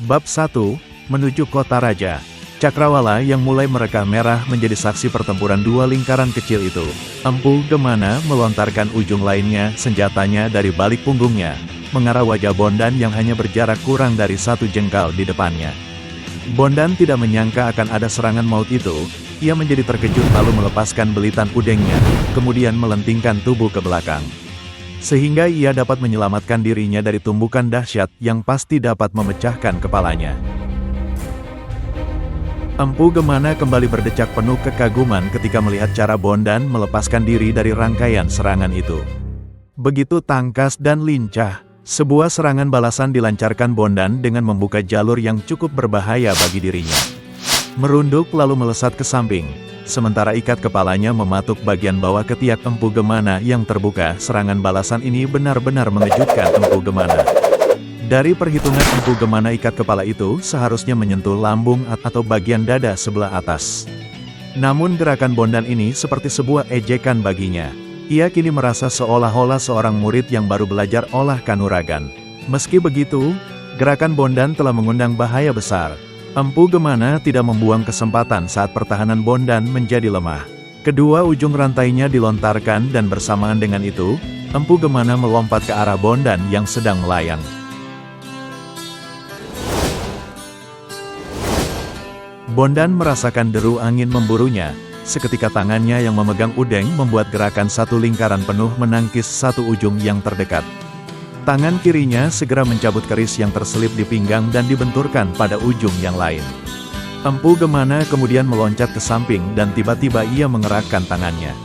Bab 1, Menuju Kota Raja. Cakrawala yang mulai merekah merah menjadi saksi pertempuran dua lingkaran kecil itu. Empu Gemana melontarkan ujung lainnya, senjatanya dari balik punggungnya, mengarah wajah Bondan yang hanya berjarak kurang dari 1 jengkal di depannya. Bondan tidak menyangka akan ada serangan maut itu. Ia menjadi terkejut lalu melepaskan belitan udengnya, kemudian melentingkan tubuh ke belakang. Sehingga ia dapat menyelamatkan dirinya dari tumbukan dahsyat yang pasti dapat memecahkan kepalanya. Empu Gemana kembali berdecak penuh kekaguman ketika melihat cara Bondan melepaskan diri dari rangkaian serangan itu. Begitu tangkas dan lincah, sebuah serangan balasan dilancarkan Bondan dengan membuka jalur yang cukup berbahaya bagi dirinya. Merunduk lalu melesat ke samping, sementara ikat kepalanya mematuk bagian bawah ketiak Empu Gemana yang terbuka. Serangan balasan ini benar-benar mengejutkan Empu Gemana. Dari perhitungan Empu Gemana, ikat kepala itu seharusnya menyentuh lambung atau bagian dada sebelah atas. Namun gerakan Bondan ini seperti sebuah ejekan baginya. Ia kini merasa seolah-olah seorang murid yang baru belajar olah kanuragan. Meski begitu, gerakan Bondan telah mengundang bahaya besar. Empu Gemana tidak membuang kesempatan saat pertahanan Bondan menjadi lemah. Kedua ujung rantainya dilontarkan dan bersamaan dengan itu, Empu Gemana melompat ke arah Bondan yang sedang melayang. Bondan merasakan deru angin memburunya. Seketika tangannya yang memegang udeng membuat gerakan satu lingkaran penuh menangkis satu ujung yang terdekat. Tangan kirinya segera mencabut keris yang terselip di pinggang dan dibenturkan pada ujung yang lain. Empu Gemana kemudian meloncat ke samping dan tiba-tiba ia mengerakkan tangannya.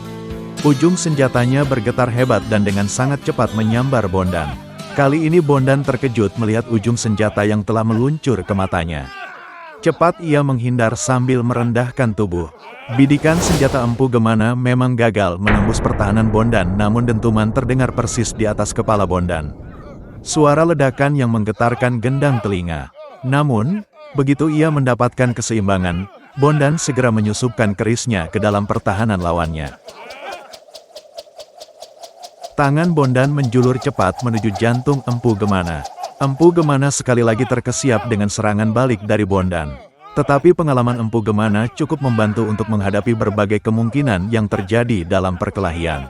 Ujung senjatanya bergetar hebat dan dengan sangat cepat menyambar Bondan. Kali ini Bondan terkejut melihat ujung senjata yang telah meluncur ke matanya. Cepat ia menghindar sambil merendahkan tubuh. Bidikan senjata Empu Gemana memang gagal menembus pertahanan Bondan, namun dentuman terdengar persis di atas kepala Bondan. Suara ledakan yang menggetarkan gendang telinga. Namun, begitu ia mendapatkan keseimbangan, Bondan segera menyusupkan kerisnya ke dalam pertahanan lawannya. Tangan Bondan menjulur cepat menuju jantung Empu Gemana. Empu Gemana sekali lagi terkesiap dengan serangan balik dari Bondan. Tetapi pengalaman Empu Gemana cukup membantu untuk menghadapi berbagai kemungkinan yang terjadi dalam perkelahian.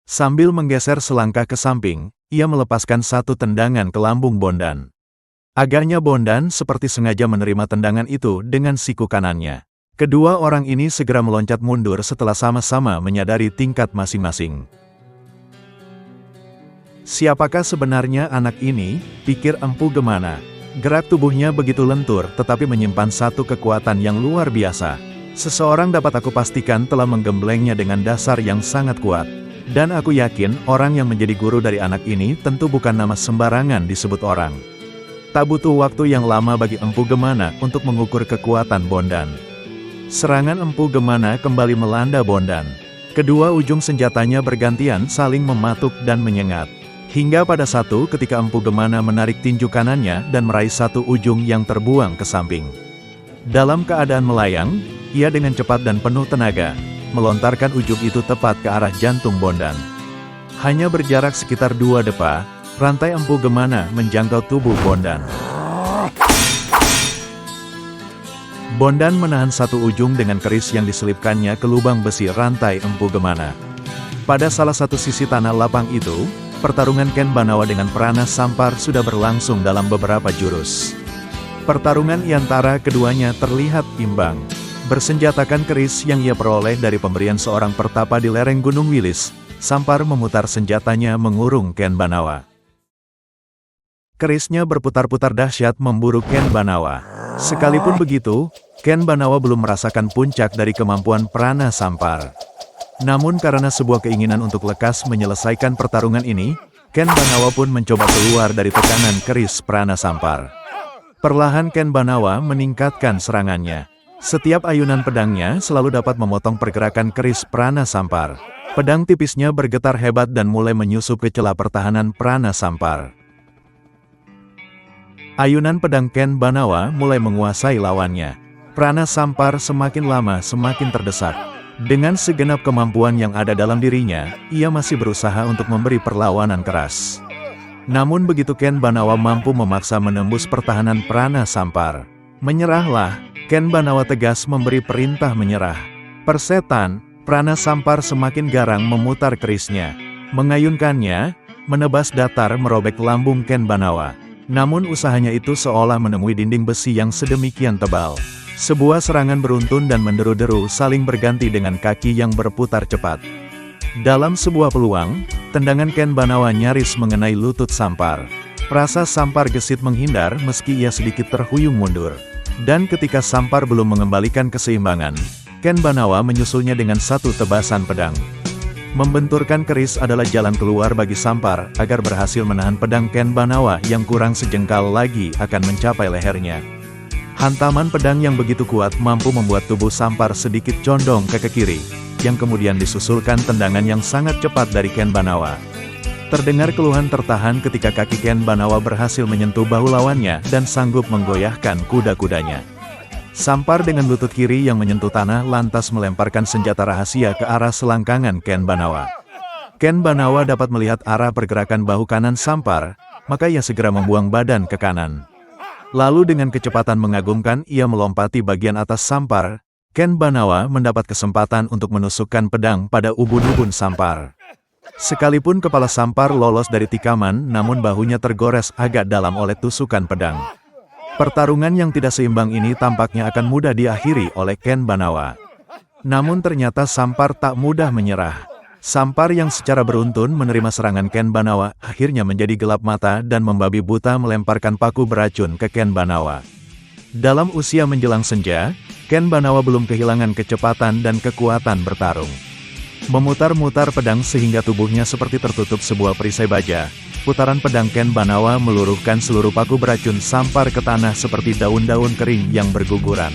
Sambil menggeser selangkah ke samping, ia melepaskan satu tendangan ke lambung Bondan. Agaknya Bondan seperti sengaja menerima tendangan itu dengan siku kanannya. Kedua orang ini segera meloncat mundur setelah sama-sama menyadari tingkat masing-masing. Siapakah sebenarnya anak ini, pikir Empu Gemana. Gerak tubuhnya begitu lentur tetapi menyimpan satu kekuatan yang luar biasa. Seseorang dapat aku pastikan telah menggemblengnya dengan dasar yang sangat kuat. Dan aku yakin orang yang menjadi guru dari anak ini tentu bukan nama sembarangan disebut orang. Tak butuh waktu yang lama bagi Empu Gemana untuk mengukur kekuatan Bondan. Serangan Empu Gemana kembali melanda Bondan. Kedua ujung senjatanya bergantian saling mematuk dan menyengat. Hingga pada satu ketika Empu Gemana menarik tinju kanannya dan meraih satu ujung yang terbuang ke samping. Dalam keadaan melayang, ia dengan cepat dan penuh tenaga, melontarkan ujung itu tepat ke arah jantung Bondan. Hanya berjarak sekitar 2 depa, rantai Empu Gemana menjangkau tubuh Bondan. Bondan menahan satu ujung dengan keris yang diselipkannya ke lubang besi rantai Empu Gemana. Pada salah satu sisi tanah lapang itu, pertarungan Ken Banawa dengan Prana Sampar sudah berlangsung dalam beberapa jurus. Pertarungan antara keduanya terlihat imbang. Bersenjatakan keris yang ia peroleh dari pemberian seorang pertapa di lereng Gunung Wilis, Sampar memutar senjatanya mengurung Ken Banawa. Kerisnya berputar-putar dahsyat memburu Ken Banawa. Sekalipun begitu, Ken Banawa belum merasakan puncak dari kemampuan Prana Sampar. Namun karena sebuah keinginan untuk lekas menyelesaikan pertarungan ini, Ken Banawa pun mencoba keluar dari tekanan keris Prana Sampar. Perlahan Ken Banawa meningkatkan serangannya. Setiap ayunan pedangnya selalu dapat memotong pergerakan keris Prana Sampar. Pedang tipisnya bergetar hebat dan mulai menyusup ke celah pertahanan Prana Sampar. Ayunan pedang Ken Banawa mulai menguasai lawannya. Prana Sampar semakin lama semakin terdesak. Dengan segenap kemampuan yang ada dalam dirinya, ia masih berusaha untuk memberi perlawanan keras. Namun begitu Ken Banawa mampu memaksa menembus pertahanan Prana Sampar. Menyerahlah, Ken Banawa tegas memberi perintah menyerah. Persetan, Prana Sampar semakin garang memutar kerisnya. Mengayunkannya, menebas datar merobek lambung Ken Banawa. Namun usahanya itu seolah menemui dinding besi yang sedemikian tebal. Sebuah serangan beruntun dan menderu-deru saling berganti dengan kaki yang berputar cepat. Dalam sebuah peluang, tendangan Ken Banawa nyaris mengenai lutut Sampar. Rasa Sampar gesit menghindar meski ia sedikit terhuyung mundur. Dan ketika Sampar belum mengembalikan keseimbangan, Ken Banawa menyusulnya dengan satu tebasan pedang. Membenturkan keris adalah jalan keluar bagi Sampar agar berhasil menahan pedang Ken Banawa yang kurang sejengkal lagi akan mencapai lehernya. Hantaman pedang yang begitu kuat mampu membuat tubuh Sampar sedikit condong ke kiri, yang kemudian disusulkan tendangan yang sangat cepat dari Ken Banawa. Terdengar keluhan tertahan ketika kaki Ken Banawa berhasil menyentuh bahu lawannya dan sanggup menggoyahkan kuda-kudanya. Sampar dengan lutut kiri yang menyentuh tanah lantas melemparkan senjata rahasia ke arah selangkangan Ken Banawa. Ken Banawa dapat melihat arah pergerakan bahu kanan Sampar, maka ia segera membuang badan ke kanan. Lalu dengan kecepatan mengagumkan ia melompati bagian atas Sampar. Ken Banawa mendapat kesempatan untuk menusukkan pedang pada ubun-ubun Sampar. Sekalipun kepala Sampar lolos dari tikaman, namun bahunya tergores agak dalam oleh tusukan pedang. Pertarungan yang tidak seimbang ini tampaknya akan mudah diakhiri oleh Ken Banawa. Namun ternyata Sampar tak mudah menyerah. Sampar yang secara beruntun menerima serangan Ken Banawa akhirnya menjadi gelap mata dan membabi buta melemparkan paku beracun ke Ken Banawa. Dalam usia menjelang senja, Ken Banawa belum kehilangan kecepatan dan kekuatan bertarung. Memutar-mutar pedang sehingga tubuhnya seperti tertutup sebuah perisai baja. Putaran pedang Ken Banawa meluruhkan seluruh paku beracun Sampar ke tanah seperti daun-daun kering yang berguguran.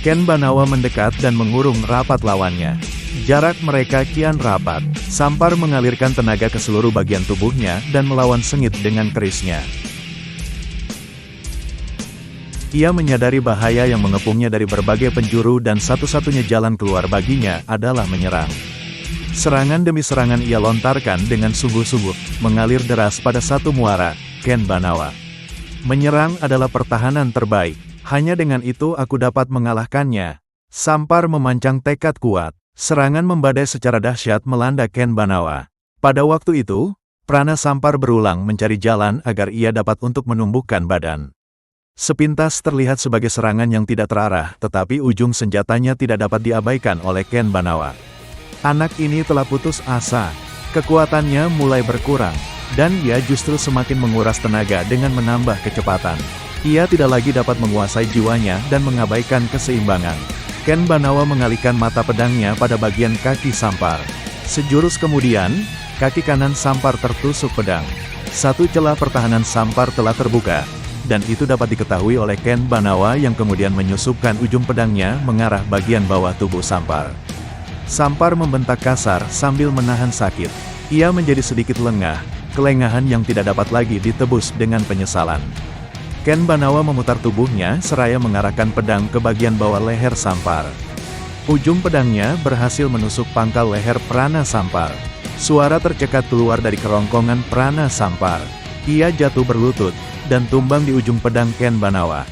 Ken Banawa mendekat dan mengurung rapat lawannya. Jarak mereka kian rapat. Sampar mengalirkan tenaga ke seluruh bagian tubuhnya dan melawan sengit dengan kerisnya. Ia menyadari bahaya yang mengepungnya dari berbagai penjuru dan satu-satunya jalan keluar baginya adalah menyerang. Serangan demi serangan ia lontarkan dengan sungguh-sungguh, mengalir deras pada satu muara, Ken Banawa. Menyerang adalah pertahanan terbaik, hanya dengan itu aku dapat mengalahkannya. Sampar memancang tekad kuat, serangan membadai secara dahsyat melanda Ken Banawa. Pada waktu itu, Prana Sampar berulang mencari jalan agar ia dapat untuk menumbuhkan badan. Sepintas terlihat sebagai serangan yang tidak terarah, tetapi ujung senjatanya tidak dapat diabaikan oleh Ken Banawa. Anak ini telah putus asa, kekuatannya mulai berkurang, dan ia justru semakin menguras tenaga dengan menambah kecepatan. Ia tidak lagi dapat menguasai jiwanya dan mengabaikan keseimbangan. Ken Banawa mengalihkan mata pedangnya pada bagian kaki Sampar. Sejurus kemudian, kaki kanan Sampar tertusuk pedang. Satu celah pertahanan Sampar telah terbuka, dan itu dapat diketahui oleh Ken Banawa yang kemudian menyusupkan ujung pedangnya mengarah bagian bawah tubuh Sampar. Sampar membentak kasar sambil menahan sakit. Ia menjadi sedikit lengah, kelengahan yang tidak dapat lagi ditebus dengan penyesalan. Ken Banawa memutar tubuhnya seraya mengarahkan pedang ke bagian bawah leher Sampar. Ujung pedangnya berhasil menusuk pangkal leher Prana Sampar. Suara tercekat keluar dari kerongkongan Prana Sampar. Ia jatuh berlutut dan tumbang di ujung pedang Ken Banawa.